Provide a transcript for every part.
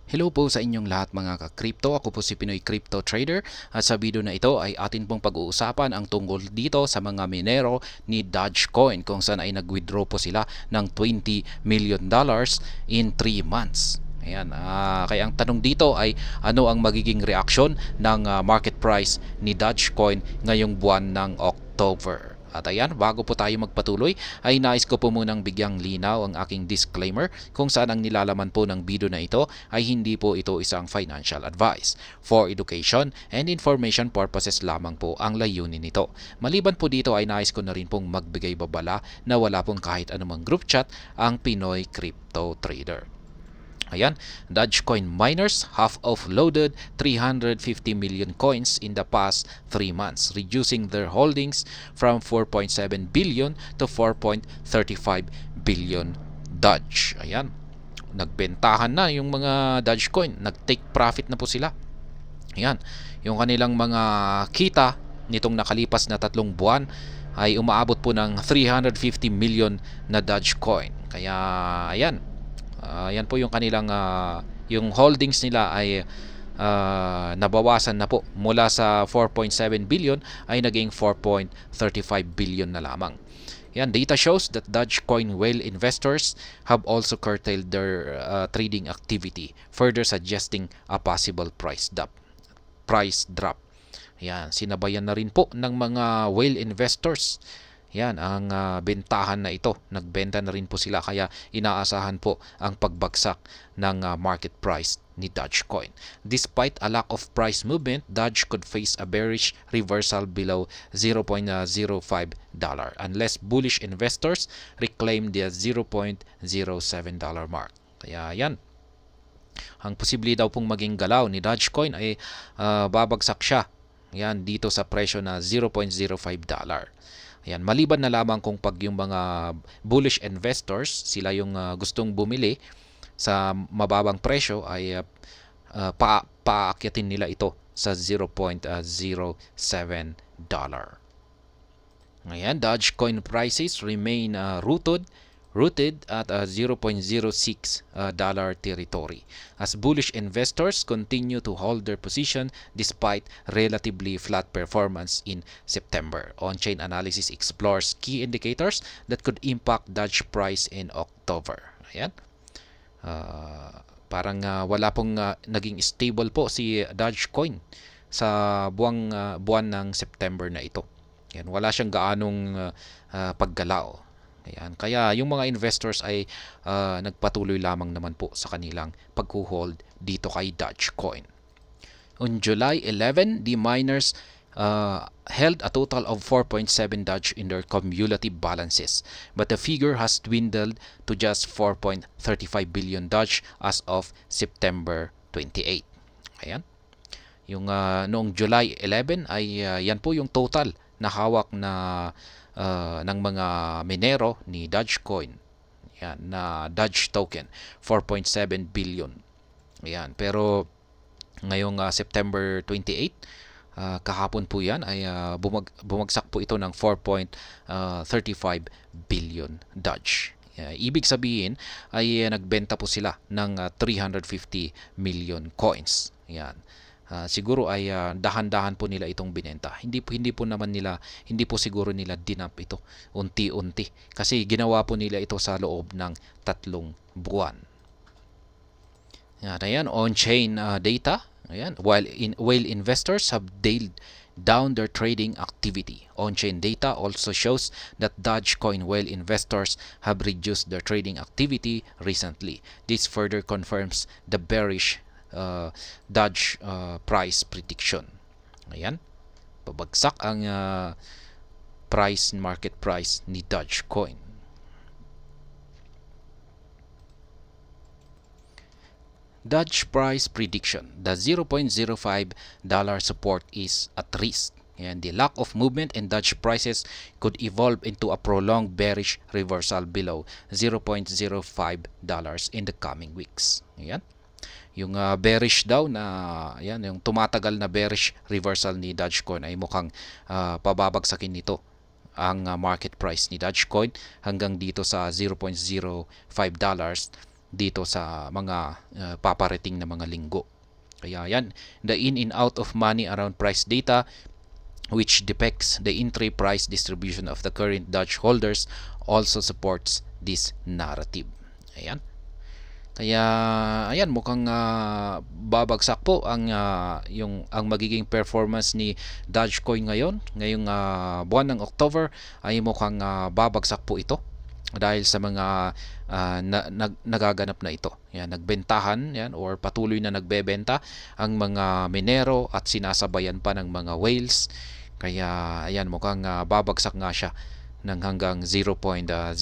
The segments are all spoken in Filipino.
Hello po sa inyong lahat mga ka-crypto. Ako po si Pinoy Crypto Trader at sa video na ito ay atin pong pag-uusapan ang tungkol dito sa mga minero ni Dogecoin kung saan ay nag-withdraw po sila ng $20 million in 3 months. Ayan, kaya ang tanong dito ay ano ang magiging reaksyon ng market price ni Dogecoin ngayong buwan ng October. At ayan, bago po tayo magpatuloy, ay nais ko po munang bigyang linaw ang aking disclaimer kung saan ang nilalaman po ng video na ito ay hindi po ito isang financial advice. For education and information purposes lamang po ang layunin nito. Maliban po dito ay nais ko na rin pong magbigay babala na wala pong kahit anumang group chat ang Pinoy Crypto Trader. Ayan, Dogecoin miners have offloaded 350 million coins in the past 3 months, reducing their holdings from 4.7 billion to 4.35 billion Doge. Ayan, nagbentahan na yung mga Dogecoin, nag-take profit na po sila. Ayan, yung kanilang mga kita nitong nakalipas na 3 buwan ay umaabot po ng 350 million na Dogecoin. Kaya ayan, yan po yung kanilang yung holdings nila ay nabawasan na po mula sa 4.7 billion ay naging 4.35 billion na lamang. Yan, data shows that Dogecoin whale investors have also curtailed their trading activity, further suggesting a possible price drop. Yan, sinabayan na rin po ng mga whale investors yan ang bentahan na ito. Nagbenta na rin po sila kaya inaasahan po ang pagbagsak ng market price ni Dogecoin. Despite a lack of price movement, Doge could face a bearish reversal below $0.05 unless bullish investors reclaim the $0.07 mark. Kaya yan, ang posible daw pong maging galaw ni Dogecoin ay babagsak siya yan dito sa presyo na $0.05. Ayan, maliban na lamang kung pag yung mga bullish investors, sila yung gustong bumili sa mababang presyo ay paakyatin nila ito sa $0.07. Ayan, Dogecoin prices remain rooted at $0.06 territory as bullish investors continue to hold their position despite relatively flat performance in September. On-chain analysis explores key indicators that could impact Doge price in October. Ayan. Parang wala pong naging stable po si Dogecoin sa buwan ng September na ito. Yan, wala siyang gaanong paggalaw. Ayan, kaya yung mga investors ay nagpatuloy lamang naman po sa kanilang pag-hold dito kay Dogecoin. On July 11, the miners held a total of 4.7 Doge in their cumulative balances, but the figure has dwindled to just 4.35 billion Doge as of September 28. Ayan. Yung noong July 11 ay yan po yung total na hawak na ng mga minero ni Dogecoin. Yan, na Doge token, 4.7 billion. Ayan, pero ngayong September 28, kahapon po yan ay bumagsak po ito ng 4.35 billion Doge. Ibig sabihin ay nagbenta po sila ng 350 million coins. Yan. Siguro ay dahan-dahan po nila itong binenta. Hindi po siguro nila dinamp ito unti-unti kasi ginawa po nila ito sa loob ng 3 buwan. Ayan, on-chain data. Ayan, while investors have dialed down their trading activity, on-chain data also shows that Dogecoin whale investors have reduced their trading activity recently. This further confirms the bearish Doge price prediction. Ayan, babagsak ang market price ni Dogecoin. Doge price prediction. The $0.05 support is at risk. And the lack of movement in Doge prices could evolve into a prolonged bearish reversal below $0.05 in the coming weeks. Ayan. Yung bearish daw na ayan, yung tumatagal na bearish reversal ni Dogecoin ay mukhang pababagsakin nito ang market price ni Dogecoin hanggang dito sa $0.05 dito sa mga paparating na mga linggo. Kaya yan, the in and out of money around price data which depicts the intra-price distribution of the current Dutch holders also supports this narrative. Ayan. Kaya ayan, mukhang babagsak po ang ang magiging performance ni Dogecoin ngayong buwan ng October ay mukhang babagsak po ito dahil sa mga nagaganap na ito. Yan, nagbentahan yan or patuloy na nagbebenta ang mga minero at sinasabayan pa ng mga whales. Kaya ayan, mukhang babagsak nga siya ng hanggang 0.05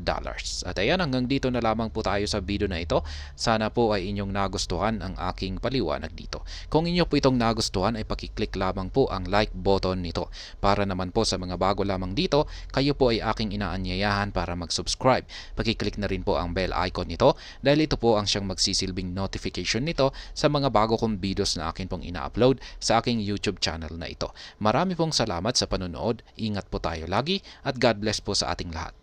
dollars. At ayan, hanggang dito na lamang po tayo sa video na ito. Sana po ay inyong nagustuhan ang aking paliwanag dito. Kung inyo po itong nagustuhan ay pakiclick lamang po ang like button nito. Para naman po sa mga bago lamang dito, kayo po ay aking inaanyayahan para mag-subscribe. Pakiclick na rin po ang bell icon nito dahil ito po ang siyang magsisilbing notification nito sa mga bago kong videos na akin pong ina-upload sa aking YouTube channel na ito. Marami pong salamat sa panonood. Ingat po tayo lagi at God bless po sa ating lahat.